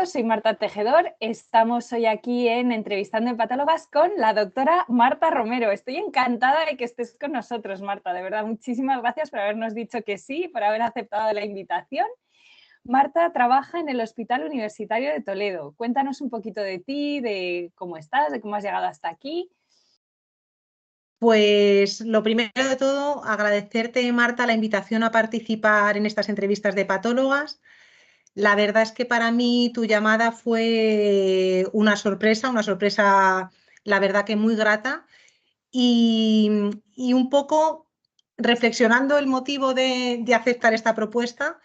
todos, soy Marta Tejedor. Estamos hoy aquí en Entrevistando Hepatólogas con la doctora Marta Romero. Estoy encantada de que estés con nosotros, Marta. De verdad, muchísimas gracias por habernos dicho que sí, por haber aceptado la invitación. Marta trabaja en el Hospital Universitario de Toledo. Cuéntanos un poquito de ti, de cómo estás, de cómo has llegado hasta aquí. Pues lo primero de todo, agradecerte, Marta, la invitación a participar en estas entrevistas de hepatólogas. La verdad es que para mí tu llamada fue una sorpresa, la verdad que muy grata. Y un poco reflexionando el motivo de aceptar esta propuesta,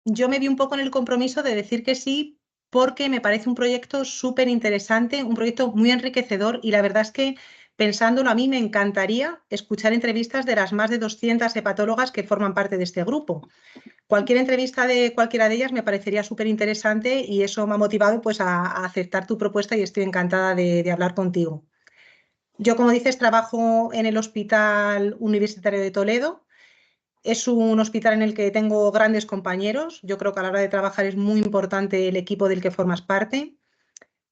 yo me vi un poco en el compromiso de decir que sí, porque me parece un proyecto súper interesante, un proyecto muy enriquecedor y la verdad es que pensándolo a mí me encantaría escuchar entrevistas de las más de 200 hepatólogas que forman parte de este grupo. Cualquier entrevista de cualquiera de ellas me parecería súper interesante y eso me ha motivado pues a aceptar tu propuesta y estoy encantada de hablar contigo. Yo, como dices, trabajo en el Hospital Universitario de Toledo. Es un hospital en el que tengo grandes compañeros. Yo creo que a la hora de trabajar es muy importante el equipo del que formas parte.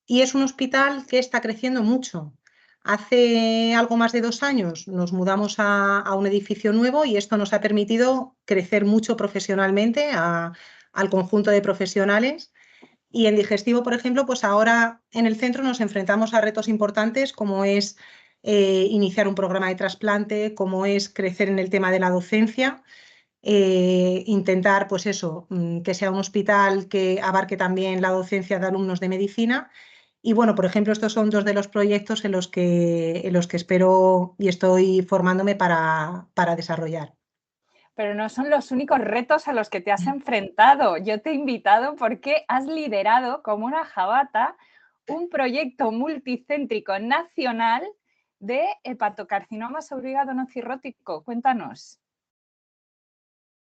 Y es un hospital que está creciendo mucho. Hace algo más de 2 años nos mudamos a un edificio nuevo y esto nos ha permitido crecer mucho profesionalmente al conjunto de profesionales. Y en digestivo, por ejemplo, pues ahora en el centro nos enfrentamos a retos importantes como es iniciar un programa de trasplante, como es crecer en el tema de la docencia, intentar, pues eso, que sea un hospital que abarque también la docencia de alumnos de medicina. Y bueno, por ejemplo, estos son dos de los proyectos en los que espero y estoy formándome para desarrollar. Pero no son los únicos retos a los que te has enfrentado. Yo te he invitado porque has liderado como una jabata un proyecto multicéntrico nacional de hepatocarcinoma sobre hígado no cirrótico. Cuéntanos.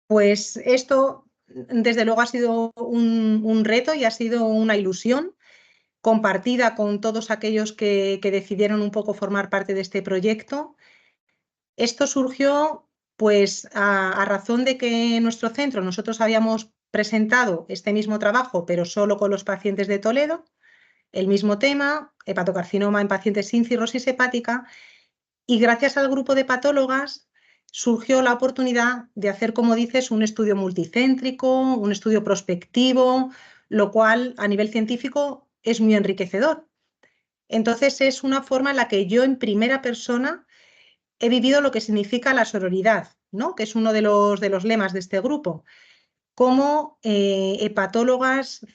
Pues esto, desde luego, ha sido un reto y ha sido una ilusión compartida con todos aquellos que decidieron un poco formar parte de este proyecto. Esto surgió pues a razón de que en nuestro centro nosotros habíamos presentado este mismo trabajo, pero solo con los pacientes de Toledo, el mismo tema, hepatocarcinoma en pacientes sin cirrosis hepática, y gracias al grupo de patólogas surgió la oportunidad de hacer, como dices, un estudio multicéntrico, un estudio prospectivo, lo cual a nivel científico es muy enriquecedor. Entonces es una forma en la que yo en primera persona he vivido lo que significa la sororidad, ¿no? Que es uno de los lemas de este grupo, como hepatólogas,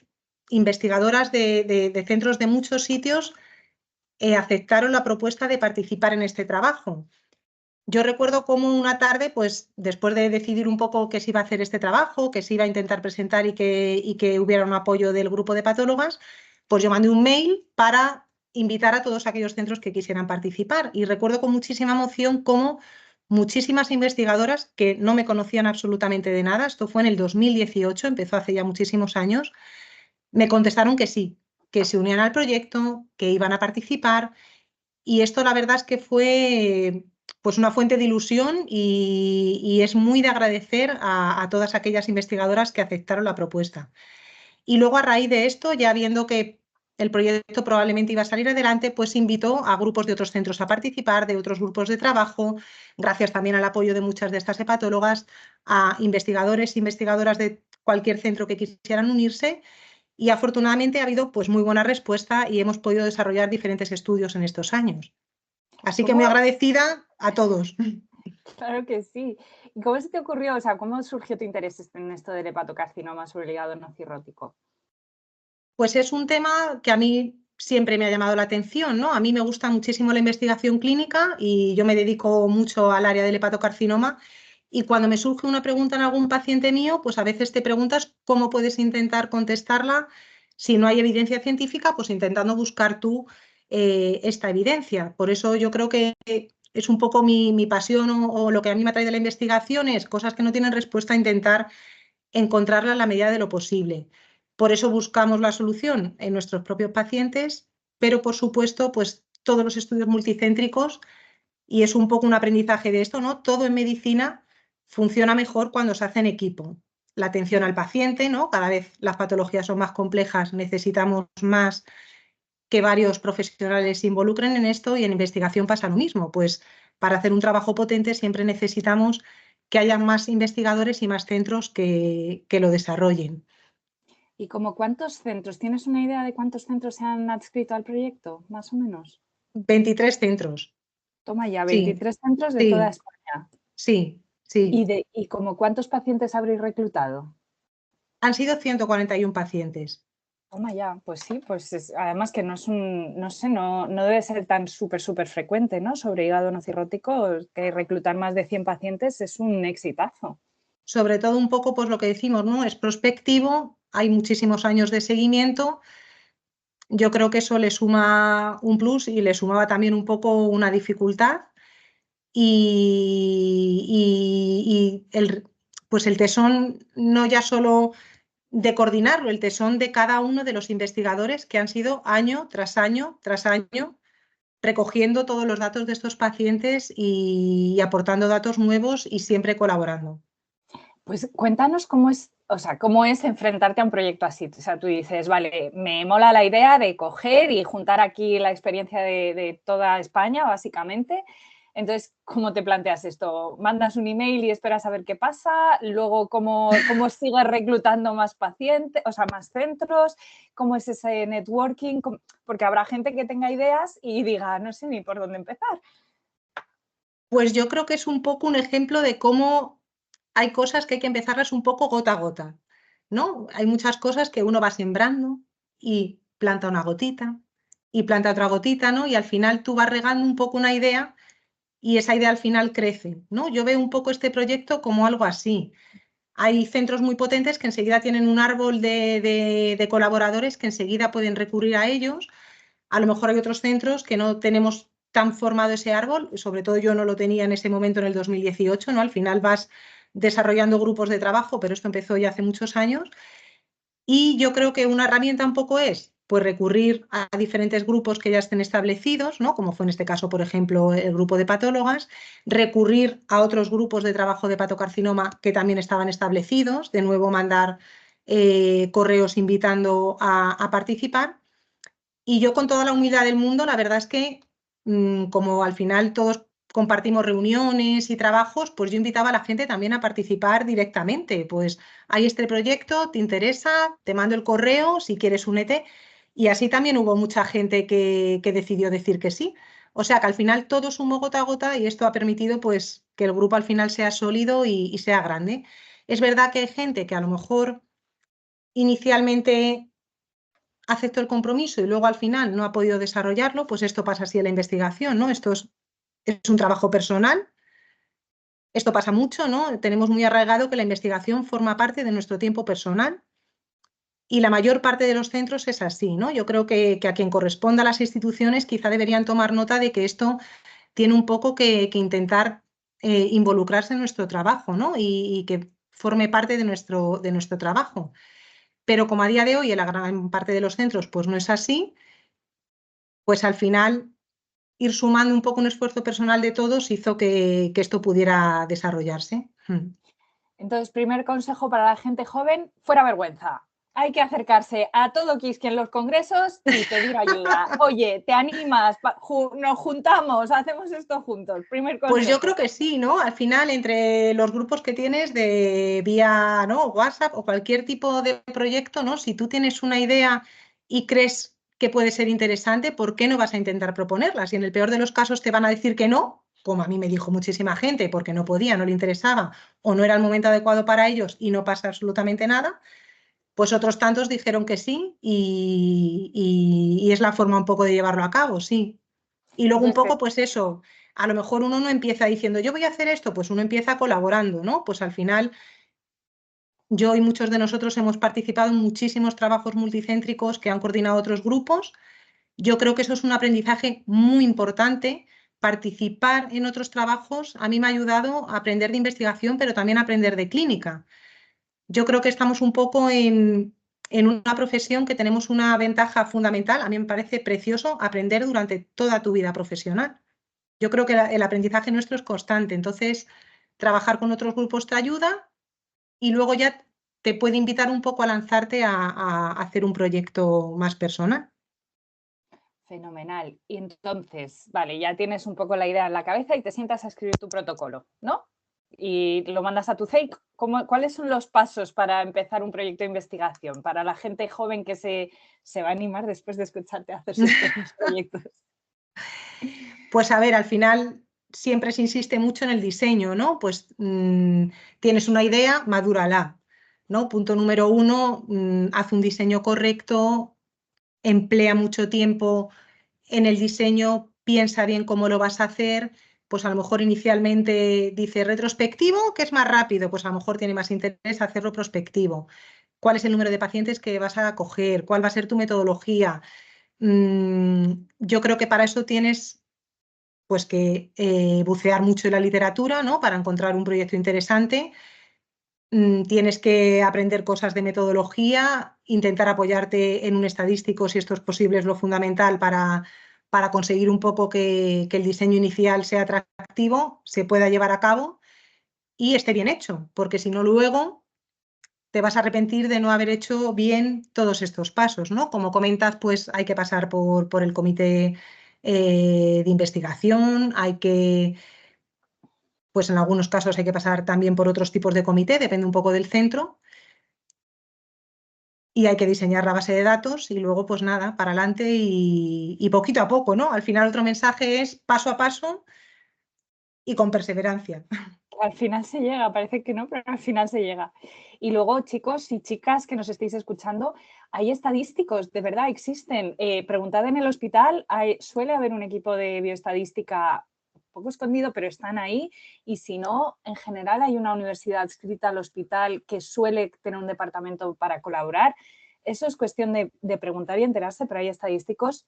investigadoras de centros de muchos sitios aceptaron la propuesta de participar en este trabajo. Yo recuerdo cómo una tarde, pues después de decidir un poco que se iba a hacer este trabajo, que se iba a intentar presentar y que hubiera un apoyo del grupo de patólogas, pues yo mandé un mail para invitar a todos aquellos centros que quisieran participar. Y recuerdo con muchísima emoción cómo muchísimas investigadoras que no me conocían absolutamente de nada, esto fue en el 2018, empezó hace ya muchísimos años, me contestaron que sí, que se unían al proyecto, que iban a participar. Y esto la verdad es que fue pues una fuente de ilusión y es muy de agradecer a todas aquellas investigadoras que aceptaron la propuesta. Y luego a raíz de esto, ya viendo que el proyecto probablemente iba a salir adelante, pues invitó a grupos de otros centros a participar, de otros grupos de trabajo, gracias también al apoyo de muchas de estas hepatólogas, a investigadores e investigadoras de cualquier centro que quisieran unirse. Y afortunadamente ha habido pues muy buena respuesta y hemos podido desarrollar diferentes estudios en estos años. Así que ¿Cómo? muy agradecida a todos. Claro que sí. ¿Y cómo se te ocurrió, o sea, cómo surgió tu interés en esto del hepatocarcinoma sobre el hígado no cirrótico? Pues es un tema que a mí siempre me ha llamado la atención, ¿no? A mí me gusta muchísimo la investigación clínica y yo me dedico mucho al área del hepatocarcinoma. Y cuando me surge una pregunta en algún paciente mío, pues a veces te preguntas cómo puedes intentar contestarla si no hay evidencia científica, pues intentando buscar tú esta evidencia. Por eso yo creo que es un poco mi pasión o lo que a mí me atrae de la investigación es cosas que no tienen respuesta, intentar encontrarla en la medida de lo posible. Por eso buscamos la solución en nuestros propios pacientes, pero por supuesto, pues todos los estudios multicéntricos, y es un poco un aprendizaje de esto, ¿no? Todo en medicina funciona mejor cuando se hace en equipo. la atención al paciente, ¿no? Cada vez las patologías son más complejas, necesitamos más que varios profesionales se involucren en esto, y en investigación pasa lo mismo. Pues para hacer un trabajo potente siempre necesitamos que haya más investigadores y más centros que lo desarrollen. ¿Y como cuántos centros? ¿Tienes una idea de cuántos centros se han adscrito al proyecto, más o menos? 23 centros. Toma ya, Sí, 23 centros de toda sí, España. sí, sí. ¿Y como cuántos pacientes habréis reclutado? Han sido 141 pacientes. Toma ya, pues sí, además que no es no sé, no debe ser tan súper frecuente, ¿no? Sobre hígado no cirrótico, que reclutar más de 100 pacientes es un exitazo. Sobre todo un poco, pues lo que decimos, ¿no? Es prospectivo, hay muchísimos años de seguimiento. Yo creo que eso le suma un plus y le sumaba también un poco una dificultad. Pues el tesón no ya solo de coordinarlo, el tesón de cada uno de los investigadores que han sido año tras año tras año recogiendo todos los datos de estos pacientes y aportando datos nuevos y siempre colaborando. Pues cuéntanos cómo es, o sea, cómo es enfrentarte a un proyecto así. O sea, tú dices, vale, me mola la idea de coger y juntar aquí la experiencia de toda España, básicamente. Entonces, ¿cómo te planteas esto? ¿Mandas un email y esperas a ver qué pasa? Luego, ¿cómo sigues reclutando más pacientes, o sea, más centros? ¿Cómo es ese networking? Porque habrá gente que tenga ideas y diga, no sé ni por dónde empezar. Pues yo creo que es un poco un ejemplo de cómo hay cosas que hay que empezarlas un poco gota a gota, ¿no? Hay muchas cosas que uno va sembrando y planta una gotita y planta otra gotita, ¿no? Y al final tú vas regando un poco una idea y esa idea al final crece, ¿no? Yo veo un poco este proyecto como algo así. Hay centros muy potentes que enseguida tienen un árbol de colaboradores que enseguida pueden recurrir a ellos. A lo mejor hay otros centros que no tenemos tan formado ese árbol, sobre todo yo no lo tenía en ese momento en el 2018, ¿no? Al final vas desarrollando grupos de trabajo, pero esto empezó ya hace muchos años. Y yo creo que una herramienta un poco es pues recurrir a diferentes grupos que ya estén establecidos, ¿no? Como fue en este caso, por ejemplo, el grupo de patólogas, recurrir a otros grupos de trabajo de patocarcinoma que también estaban establecidos, de nuevo mandar correos invitando a participar. Y yo con toda la humildad del mundo, la verdad es que como al final todos compartimos reuniones y trabajos, pues yo invitaba a la gente también a participar directamente. Pues hay este proyecto, ¿te interesa? Te mando el correo, si quieres únete. Y así también hubo mucha gente que decidió decir que sí. O sea que al final todo sumó gota a gota y esto ha permitido pues que el grupo al final sea sólido y sea grande. Es verdad que hay gente que a lo mejor inicialmente aceptó el compromiso y luego al final no ha podido desarrollarlo, pues esto pasa así en la investigación, ¿no? Es un trabajo personal, esto pasa mucho, ¿no? Tenemos muy arraigado que la investigación forma parte de nuestro tiempo personal y la mayor parte de los centros es así, ¿no? Yo creo que a quien corresponda a las instituciones quizá deberían tomar nota de que esto tiene un poco que intentar involucrarse en nuestro trabajo, ¿no? Y que forme parte de nuestro trabajo. Pero como a día de hoy en la gran parte de los centros pues no es así, pues al final ir sumando un poco un esfuerzo personal de todos hizo que esto pudiera desarrollarse. Entonces, primer consejo para la gente joven, fuera vergüenza. Hay que acercarse a todo Quisqui en los congresos y pedir ayuda. Oye, ¿te animas? Nos juntamos, hacemos esto juntos. Primer Pues yo creo consejo. que sí, ¿no? Al final, entre los grupos que tienes de vía, ¿no? WhatsApp o cualquier tipo de proyecto, ¿no? Si tú tienes una idea y crees que puede ser interesante, ¿por qué no vas a intentar proponerla? Si en el peor de los casos te van a decir que no, como a mí me dijo muchísima gente, porque no podía, no le interesaba o no era el momento adecuado para ellos y no pasa absolutamente nada, pues otros tantos dijeron que sí y es la forma un poco de llevarlo a cabo, sí. Y luego un Entonces, poco, pues eso, a lo mejor uno no empieza diciendo, yo voy a hacer esto, pues uno empieza colaborando, ¿no? Pues al final yo y muchos de nosotros hemos participado en muchísimos trabajos multicéntricos que han coordinado otros grupos. Yo creo que eso es un aprendizaje muy importante. Participar en otros trabajos a mí me ha ayudado a aprender de investigación, pero también a aprender de clínica. Yo creo que estamos un poco en una profesión que tenemos una ventaja fundamental. A mí me parece precioso aprender durante toda tu vida profesional. Yo creo que el aprendizaje nuestro es constante, entonces trabajar con otros grupos te ayuda y luego ya te puede invitar un poco a lanzarte a hacer un proyecto más personal. Fenomenal. Y entonces, vale, ya tienes un poco la idea en la cabeza y te sientas a escribir tu protocolo, ¿no? Y lo mandas a tu CEI. ¿Cuáles son los pasos para empezar un proyecto de investigación? Para la gente joven que se va a animar después de escucharte hacer sus propios proyectos. Pues a ver, al final siempre se insiste mucho en el diseño, ¿no? Pues tienes una idea, madúrala, ¿no? Punto número uno, haz un diseño correcto, emplea mucho tiempo en el diseño, piensa bien cómo lo vas a hacer, pues a lo mejor inicialmente dice retrospectivo, que es más rápido, pues a lo mejor tiene más interés hacerlo prospectivo. ¿Cuál es el número de pacientes que vas a coger? ¿Cuál va a ser tu metodología? Yo creo que para eso tienes pues que bucear mucho en la literatura, ¿no? Para encontrar un proyecto interesante. Tienes que aprender cosas de metodología, intentar apoyarte en un estadístico, si esto es posible, es lo fundamental para conseguir un poco que el diseño inicial sea atractivo, se pueda llevar a cabo y esté bien hecho, porque si no luego te vas a arrepentir de no haber hecho bien todos estos pasos, ¿no? Como comentas, pues hay que pasar por el comité de investigación, hay que, pues en algunos casos hay que pasar también por otros tipos de comité, depende un poco del centro, y hay que diseñar la base de datos y luego, pues nada, para adelante y poquito a poco, ¿no? Al final otro mensaje es paso a paso y con perseverancia. Al final se llega, parece que no, pero al final se llega. Y luego, chicos y chicas que nos estéis escuchando, hay estadísticos, de verdad existen. Preguntad en el hospital, suele haber un equipo de bioestadística un poco escondido, pero están ahí. Y si no, en general hay una universidad adscrita al hospital que suele tener un departamento para colaborar. Eso es cuestión de preguntar y enterarse, pero hay estadísticos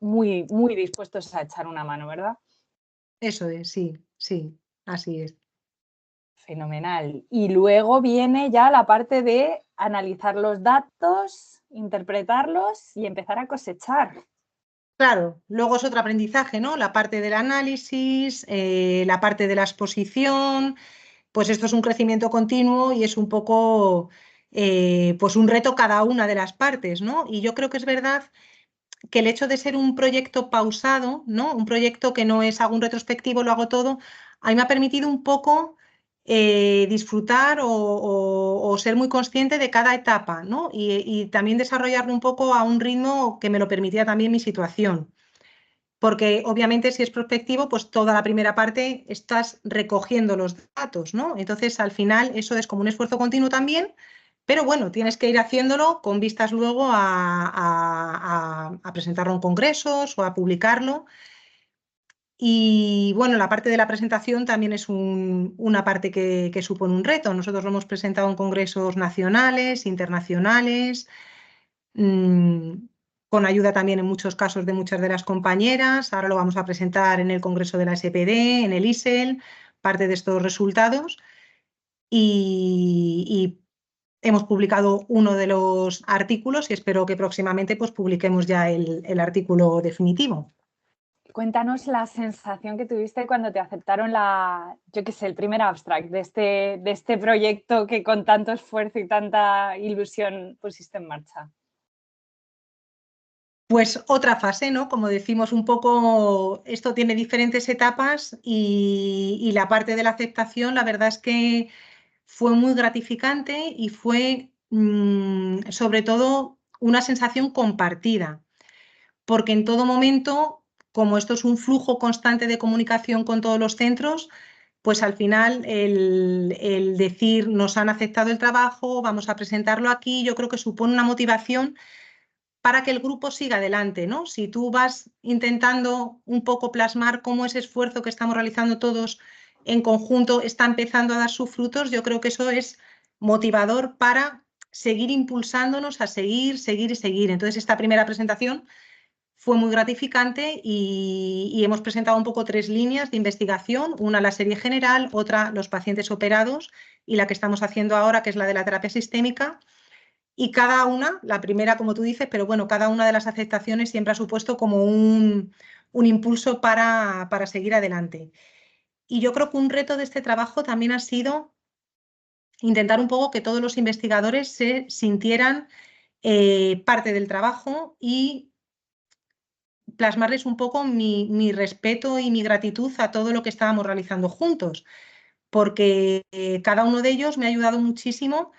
muy, muy dispuestos a echar una mano, ¿verdad? Eso es, sí, sí, así es. Fenomenal. Y luego viene ya la parte de analizar los datos, interpretarlos y empezar a cosechar. Claro, luego es otro aprendizaje, ¿no? La parte del análisis, la parte de la exposición, pues esto es un crecimiento continuo y es un poco, pues un reto cada una de las partes, ¿no? Y yo creo que es verdad que el hecho de ser un proyecto pausado, ¿no? Un proyecto que no es hago un retrospectivo, lo hago todo, a mí me ha permitido un poco disfrutar o ser muy consciente de cada etapa, ¿no? Y también desarrollarlo un poco a un ritmo que me lo permitía también mi situación. Porque obviamente si es prospectivo, pues toda la primera parte estás recogiendo los datos, ¿no? Entonces al final eso es como un esfuerzo continuo también, pero bueno, tienes que ir haciéndolo con vistas luego a presentarlo en congresos o a publicarlo. Y bueno, la parte de la presentación también es una parte que supone un reto. Nosotros lo hemos presentado en congresos nacionales, internacionales, mmm, con ayuda también en muchos casos de muchas de las compañeras. Ahora lo vamos a presentar en el congreso de la SPD, en el ISEL, parte de estos resultados. Y hemos publicado uno de los artículos y espero que próximamente pues, publiquemos ya el artículo definitivo. Cuéntanos la sensación que tuviste cuando te aceptaron yo qué sé, el primer abstract de este proyecto que con tanto esfuerzo y tanta ilusión pusiste en marcha. Pues otra fase, ¿no? Como decimos un poco, esto tiene diferentes etapas y la parte de la aceptación, la verdad es que fue muy gratificante y fue sobre todo una sensación compartida, porque en todo momento, como esto es un flujo constante de comunicación con todos los centros, pues al final el decir nos han aceptado el trabajo, vamos a presentarlo aquí, yo creo que supone una motivación para que el grupo siga adelante, ¿no? Si tú vas intentando un poco plasmar cómo ese esfuerzo que estamos realizando todos en conjunto está empezando a dar sus frutos, yo creo que eso es motivador para seguir impulsándonos a seguir, seguir y seguir. Entonces, esta primera presentación fue muy gratificante y hemos presentado un poco tres líneas de investigación, una la serie general, otra los pacientes operados y la que estamos haciendo ahora, que es la de la terapia sistémica. Y cada una, la primera como tú dices, pero bueno, cada una de las aceptaciones siempre ha supuesto como un impulso para seguir adelante. Y yo creo que un reto de este trabajo también ha sido intentar un poco que todos los investigadores se sintieran parte del trabajo y plasmarles un poco mi respeto y mi gratitud a todo lo que estábamos realizando juntos, porque cada uno de ellos me ha ayudado muchísimo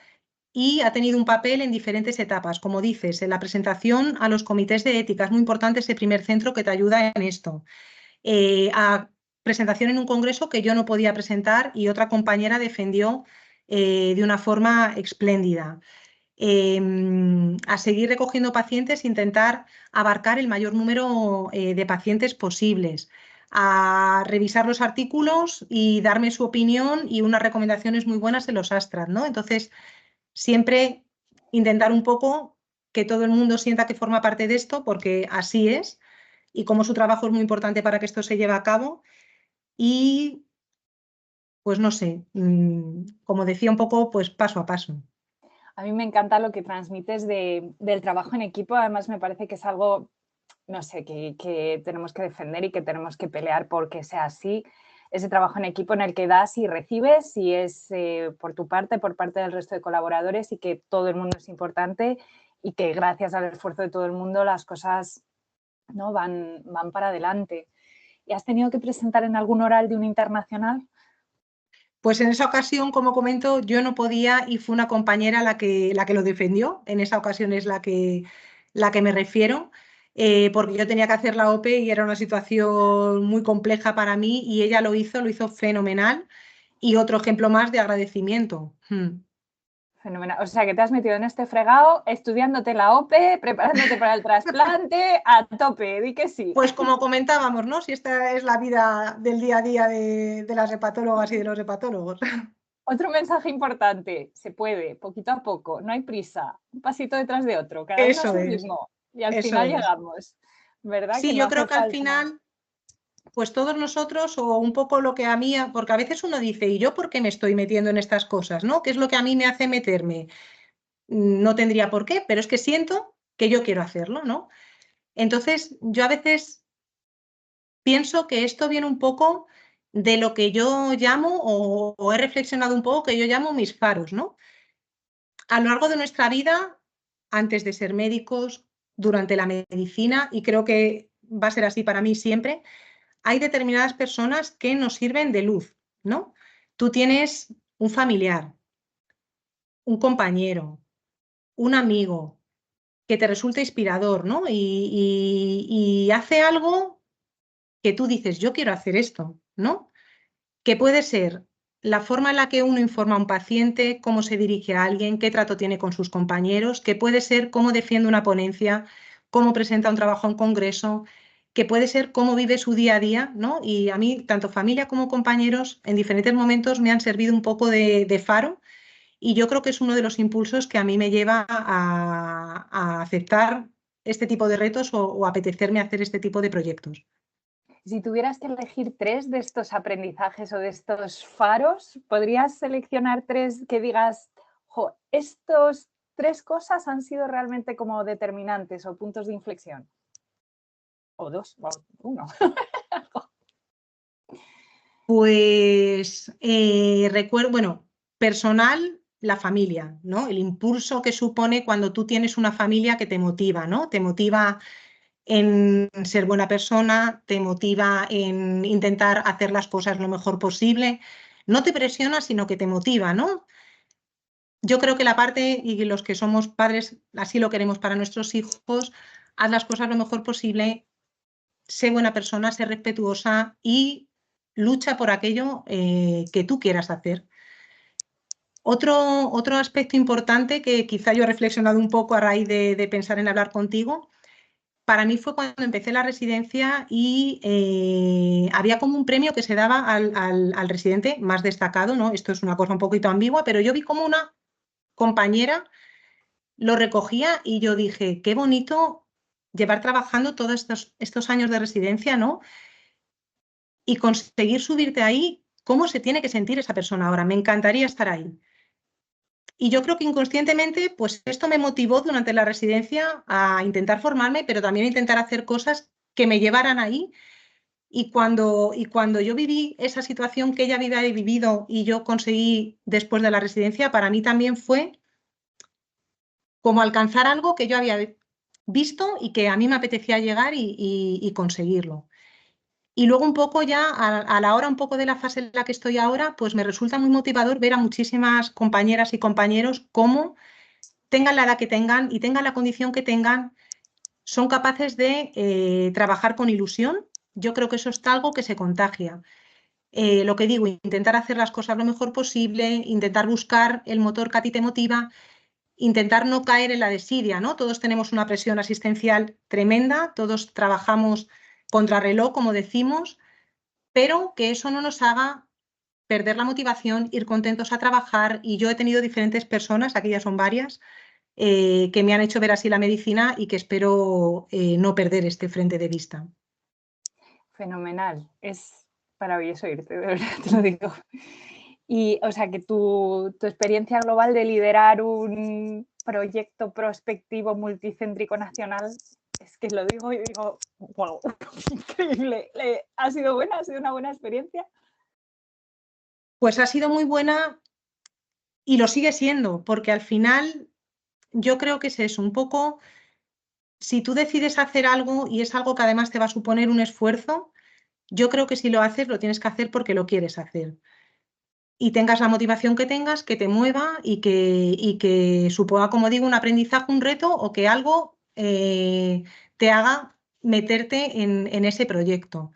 y ha tenido un papel en diferentes etapas. Como dices, en la presentación a los comités de ética, es muy importante ese primer centro que te ayuda en esto. A presentación en un congreso que yo no podía presentar y otra compañera defendió de una forma espléndida. A seguir recogiendo pacientes, intentar abarcar el mayor número de pacientes posibles, a revisar los artículos y darme su opinión y unas recomendaciones muy buenas en los abstracts, ¿no? Entonces, siempre intentar un poco que todo el mundo sienta que forma parte de esto, porque así es, y como su trabajo es muy importante para que esto se lleve a cabo. Y, pues no sé, como decía un poco, pues paso a paso. A mí me encanta lo que transmites del trabajo en equipo. Además, me parece que es algo, no sé, que tenemos que defender y que tenemos que pelear porque sea así. Ese trabajo en equipo en el que das y recibes, y es por tu parte, por parte del resto de colaboradores, y que todo el mundo es importante y que gracias al esfuerzo de todo el mundo las cosas, ¿no?, van para adelante. ¿Y has tenido que presentar en algún oral de un internacional? Pues en esa ocasión, como comento, yo no podía y fue una compañera la que lo defendió. En esa ocasión es la que me refiero, porque yo tenía que hacer la OPE y era una situación muy compleja para mí y ella lo hizo fenomenal. Y otro ejemplo más de agradecimiento. Fenomenal. O sea, que te has metido en este fregado estudiándote la OPE, preparándote para el trasplante, a tope, di que sí. Pues como comentábamos, ¿no? Si esta es la vida del día a día de las hepatólogas y de los hepatólogos. Otro mensaje importante, se puede, poquito a poco, no hay prisa, un pasito detrás de otro, cada uno a Eso su es, ritmo y al eso final es. llegamos, ¿verdad? Que Sí, no yo hace creo que al falta. final, pues todos nosotros, o un poco lo que a mí, porque a veces uno dice, ¿y yo por qué me estoy metiendo en estas cosas? ¿No? ¿Qué es lo que a mí me hace meterme? No tendría por qué, pero es que siento que yo quiero hacerlo, ¿no? Entonces, yo a veces pienso que esto viene un poco de lo que yo llamo, o he reflexionado un poco, que yo llamo mis faros, ¿no? A lo largo de nuestra vida, antes de ser médicos, durante la medicina, y creo que va a ser así para mí siempre, hay determinadas personas que nos sirven de luz, ¿no? Tú tienes un familiar, un compañero, un amigo que te resulta inspirador, ¿no? Y hace algo que tú dices, yo quiero hacer esto, ¿no? Que puede ser la forma en la que uno informa a un paciente, cómo se dirige a alguien, qué trato tiene con sus compañeros, que puede ser cómo defiende una ponencia, cómo presenta un trabajo en congreso, que puede ser cómo vive su día a día, ¿no? Y a mí, tanto familia como compañeros, en diferentes momentos me han servido un poco de faro y yo creo que es uno de los impulsos que a mí me lleva a aceptar este tipo de retos o apetecerme hacer este tipo de proyectos. Si tuvieras que elegir 3 de estos aprendizajes o de estos faros, ¿podrías seleccionar 3 que digas, jo, estos 3 cosas han sido realmente como determinantes o puntos de inflexión? O 2, o 1. Pues recuerdo, bueno, personal, la familia, ¿no? El impulso que supone cuando tú tienes una familia que te motiva, ¿no? Te motiva en ser buena persona, te motiva en intentar hacer las cosas lo mejor posible. No te presiona, sino que te motiva, ¿no? Yo creo que la parte, y los que somos padres así lo queremos para nuestros hijos, haz las cosas lo mejor posible, sé buena persona, sé respetuosa y lucha por aquello que tú quieras hacer. Otro aspecto importante que quizá yo he reflexionado un poco a raíz de pensar en hablar contigo, para mí fue cuando empecé la residencia y había como un premio que se daba al residente más destacado, ¿no? Esto es una cosa un poquito ambigua, pero yo vi como una compañera lo recogía y yo dije, qué bonito llevar trabajando todos estos años de residencia, ¿no? Y conseguir subirte ahí, ¿cómo se tiene que sentir esa persona ahora? Me encantaría estar ahí. Y yo creo que inconscientemente, pues esto me motivó durante la residencia a intentar formarme, pero también a intentar hacer cosas que me llevaran ahí Y cuando yo viví esa situación que ella había vivido y yo conseguí después de la residencia, para mí también fue como alcanzar algo que yo había visto y que a mí me apetecía llegar y conseguirlo. Y luego un poco ya, a la hora un poco de la fase en la que estoy ahora, pues me resulta muy motivador ver a muchísimas compañeras y compañeros cómo tengan la edad que tengan y tengan la condición que tengan, son capaces de trabajar con ilusión. Yo creo que eso es algo que se contagia. Lo que digo, intentar hacer las cosas lo mejor posible, intentar buscar el motor que a ti te motiva, intentar no caer en la desidia, ¿no? Todos tenemos una presión asistencial tremenda, todos trabajamos contrarreloj, como decimos, pero que eso no nos haga perder la motivación, ir contentos a trabajar. Y yo he tenido diferentes personas, aquí ya son varias, que me han hecho ver así la medicina y que espero no perder este frente de vista. Fenomenal, es maravilloso irte, de verdad te lo digo. Y, o sea, que tu experiencia global de liderar un proyecto prospectivo multicéntrico nacional, es que lo digo y digo, wow, increíble. ¿Ha sido buena? ¿Ha sido una buena experiencia? Pues ha sido muy buena y lo sigue siendo, porque al final yo creo que es eso, un poco, si tú decides hacer algo y es algo que además te va a suponer un esfuerzo, yo creo que si lo haces, lo tienes que hacer porque lo quieres hacer. Y tengas la motivación que tengas, que te mueva y que suponga, como digo, un aprendizaje, un reto o que algo te haga meterte en ese proyecto.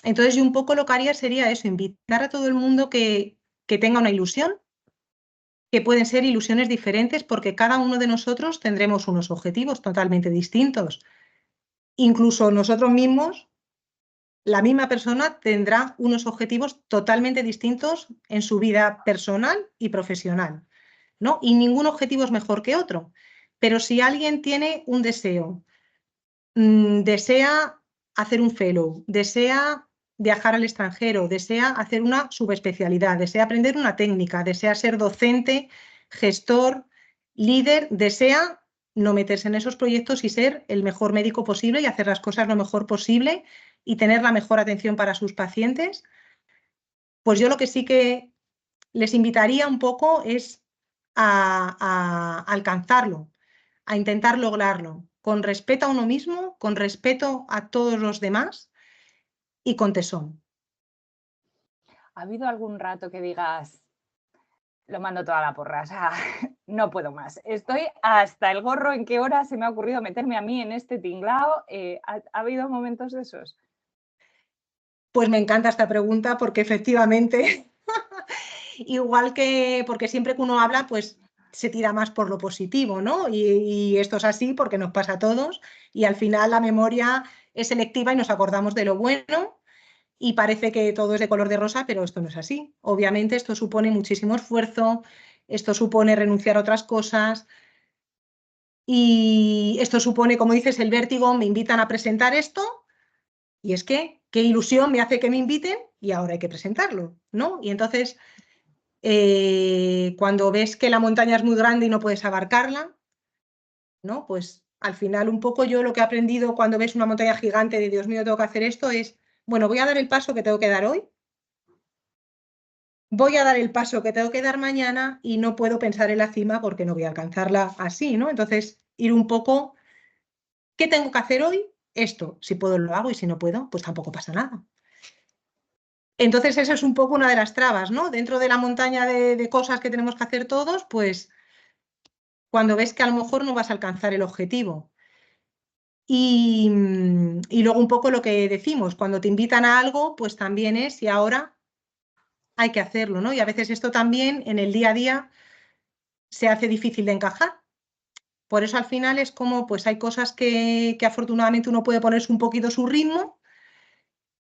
Entonces, yo un poco lo que haría sería eso, invitar a todo el mundo que tenga una ilusión, que pueden ser ilusiones diferentes porque cada uno de nosotros tendremos unos objetivos totalmente distintos. Incluso nosotros mismos, la misma persona tendrá unos objetivos totalmente distintos en su vida personal y profesional, ¿no? Y ningún objetivo es mejor que otro. Pero si alguien tiene un deseo, desea hacer un fellow, desea viajar al extranjero, desea hacer una subespecialidad, desea aprender una técnica, desea ser docente, gestor, líder, desea no meterse en esos proyectos y ser el mejor médico posible y hacer las cosas lo mejor posible y tener la mejor atención para sus pacientes, pues yo lo que sí que les invitaría un poco es a alcanzarlo, a intentar lograrlo, con respeto a uno mismo, con respeto a todos los demás y con tesón. ¿Ha habido algún rato que digas, lo mando toda la porra, o sea, no puedo más? Estoy hasta el gorro, ¿en qué hora se me ha ocurrido meterme a mí en este tinglao? ¿Ha habido momentos de esos? Pues me encanta esta pregunta porque efectivamente, igual que porque siempre que uno habla, pues se tira más por lo positivo, ¿no? Y esto es así porque nos pasa a todos y al final la memoria es selectiva y nos acordamos de lo bueno y parece que todo es de color de rosa, pero esto no es así. Obviamente esto supone muchísimo esfuerzo, esto supone renunciar a otras cosas y esto supone, como dices, el vértigo, me invitan a presentar esto y es que qué ilusión me hace que me inviten y ahora hay que presentarlo, ¿no? Y entonces, cuando ves que la montaña es muy grande y no puedes abarcarla, ¿no? Pues al final un poco yo lo que he aprendido cuando ves una montaña gigante de Dios mío, tengo que hacer esto es, bueno, voy a dar el paso que tengo que dar hoy, voy a dar el paso que tengo que dar mañana y no puedo pensar en la cima porque no voy a alcanzarla así, ¿no? Entonces, ir un poco, ¿qué tengo que hacer hoy? Esto, si puedo lo hago y si no puedo, pues tampoco pasa nada. Entonces, eso es un poco una de las trabas, ¿no? Dentro de la montaña de cosas que tenemos que hacer todos, pues cuando ves que a lo mejor no vas a alcanzar el objetivo. Y luego un poco lo que decimos, cuando te invitan a algo, pues también es, y ahora hay que hacerlo, ¿no? Y a veces esto también en el día a día se hace difícil de encajar. Por eso al final es como, pues hay cosas que afortunadamente uno puede ponerse un poquito su ritmo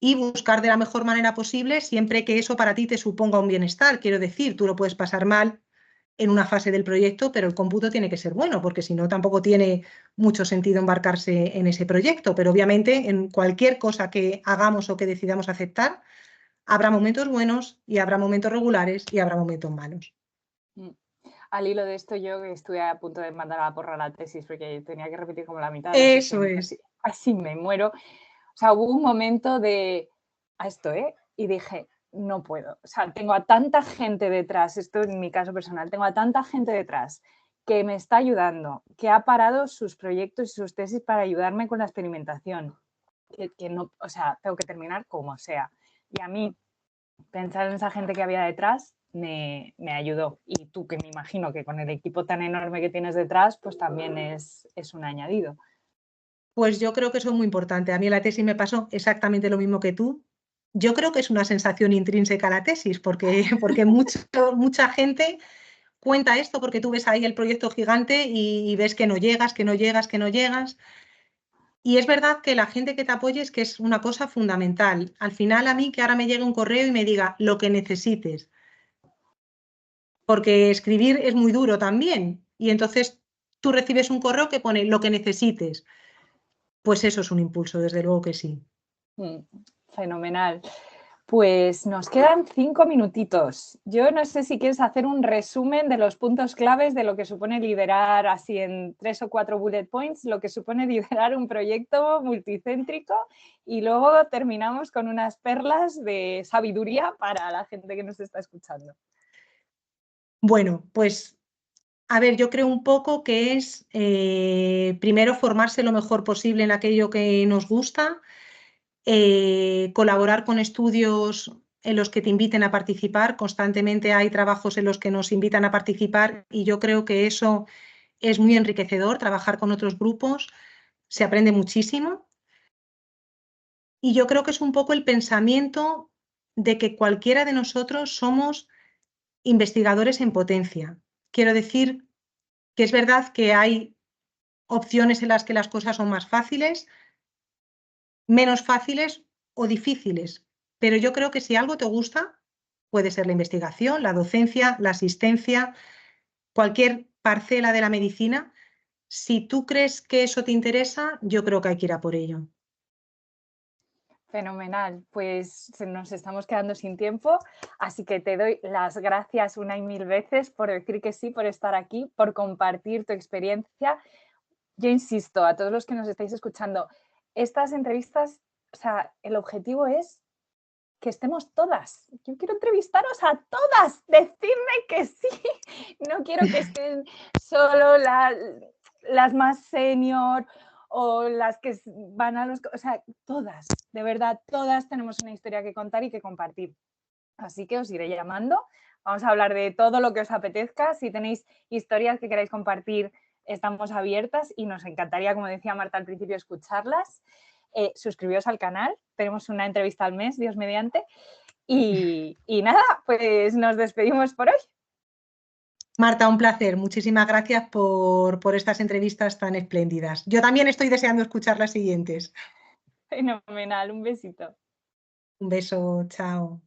y buscar de la mejor manera posible, siempre que eso para ti te suponga un bienestar. Quiero decir, tú lo puedes pasar mal en una fase del proyecto, pero el cómputo tiene que ser bueno, porque si no, tampoco tiene mucho sentido embarcarse en ese proyecto. Pero obviamente, en cualquier cosa que hagamos o que decidamos aceptar, habrá momentos buenos y habrá momentos regulares y habrá momentos malos. Al hilo de esto, yo estuve a punto de mandar a la porra la tesis porque tenía que repetir como la mitad de los Eso exámenes, es. casi me muero. O sea, hubo un momento de, a esto, y dije, no puedo. O sea, tengo a tanta gente detrás, esto en mi caso personal, tengo a tanta gente detrás que me está ayudando, que ha parado sus proyectos y sus tesis para ayudarme con la experimentación. Que no, o sea, tengo que terminar como sea. Y a mí, pensar en esa gente que había detrás me ayudó. Y tú, que me imagino que con el equipo tan enorme que tienes detrás, pues también es un añadido. Pues yo creo que eso es muy importante. A mí en la tesis me pasó exactamente lo mismo que tú. Yo creo que es una sensación intrínseca a la tesis, porque mucha gente cuenta esto, porque tú ves ahí el proyecto gigante y ves que no llegas, que no llegas, que no llegas. Y es verdad que la gente que te apoye es que es una cosa fundamental. Al final a mí que ahora me llegue un correo y me diga lo que necesites, porque escribir es muy duro también. Y entonces tú recibes un correo que pone lo que necesites. Pues eso es un impulso, desde luego que sí. Fenomenal. Pues nos quedan 5 minutitos. Yo no sé si quieres hacer un resumen de los puntos claves de lo que supone liderar, así en 3 o 4 bullet points, lo que supone liderar un proyecto multicéntrico, y luego terminamos con unas perlas de sabiduría para la gente que nos está escuchando. Bueno, pues a ver, yo creo un poco que es primero formarse lo mejor posible en aquello que nos gusta, colaborar con estudios en los que te inviten a participar. Constantemente hay trabajos en los que nos invitan a participar y yo creo que eso es muy enriquecedor, trabajar con otros grupos, se aprende muchísimo. Y yo creo que es un poco el pensamiento de que cualquiera de nosotros somos investigadores en potencia. Quiero decir que es verdad que hay opciones en las que las cosas son más fáciles, menos fáciles o difíciles, pero yo creo que si algo te gusta, puede ser la investigación, la docencia, la asistencia, cualquier parcela de la medicina. Si tú crees que eso te interesa, yo creo que hay que ir a por ello. Fenomenal, pues nos estamos quedando sin tiempo, así que te doy las gracias una y mil veces por decir que sí, por estar aquí, por compartir tu experiencia. Yo insisto, a todos los que nos estáis escuchando, estas entrevistas, o sea, el objetivo es que estemos todas. Yo quiero entrevistaros a todas, decidme que sí. No quiero que estén solo las más senior o las que van a los... O sea, todas, de verdad, todas tenemos una historia que contar y que compartir. Así que os iré llamando. Vamos a hablar de todo lo que os apetezca. Si tenéis historias que queráis compartir, estamos abiertas y nos encantaría, como decía Marta al principio, escucharlas. Suscribiros al canal. Tenemos una entrevista al mes, Dios mediante. Y nada, pues nos despedimos por hoy. Marta, un placer. Muchísimas gracias por estas entrevistas tan espléndidas. Yo también estoy deseando escuchar las siguientes. Fenomenal, un besito. Un beso, chao.